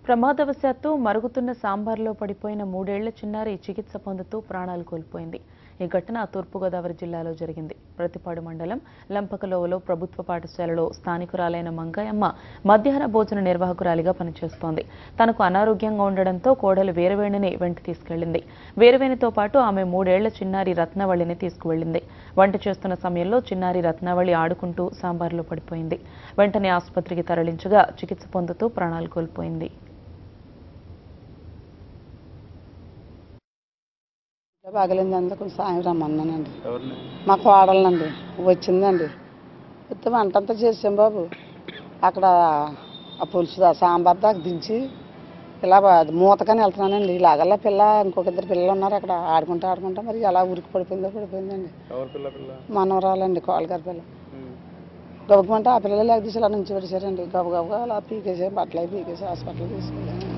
ప్రమాదవశాత్తు మరుగుతున్న సాంబార్లో పడిపోయిన 3 ఏళ్ల చిన్నారి చికిత్స పొందుతూ ప్రాణాలు కోల్పోయింది. ఈ ఘటన తూర్పుగోదావరి జిల్లాలో జరిగింది. ప్రతిపాడు మండలం లంపకలోవలో ప్రభుత్వ పాఠశాలలో స్థానికురాలైన మంగయ్యమ్మ మధ్యాహ్న భోజన నిర్వాహకురాలిగా పనిచేస్తోంది. తనకు అనారోగ్యంగా ఉండడంతో కోడలు వీరవేణిని వెంట తీసుకెళ్లింది. వీరవేణితో పాటు ఆమె 3 ఏళ్ల చిన్నారి రత్నవళిని తీసుకువెళ్లింది. వంట చేస్తున్న సమయంలో చిన్నారి రత్నవళి ఆడుకుంటూ సాంబార్లో పడిపోయింది. వెంటనే ఆసుపత్రికి తరలించగా చికిత్స పొందుతూ ప్రాణాలు కోల్పోయింది. బాగలేదండి, కొంచెం సాయం రమ్మన్నానండి. మా కోడలండి వచ్చిందండి. వస్తే వంటంతా చేసాం బాబు. అక్కడ ఆ పులుసు సాంబార్ దాకా దించి ఇలా మూతకని వెళ్తున్నానండి. ఇలాగల్లా పిల్ల ఇంకొక 2 పిల్లలు ఉన్నారు అక్కడ ఆడుకుంటా మరి ఎలా ఉరికి పడిపోయిందండి. మనవరాలండి, కోళ్ళగారి పిల్ల. గబుకమంటే ఆ పిల్లలు లేక తీసి ఇలా నుంచి పడిచారండి. గబగబగా అలా పీకేసి బట్టలు పీకేసి హాస్పిటల్ తీసుకెళ్ళాను.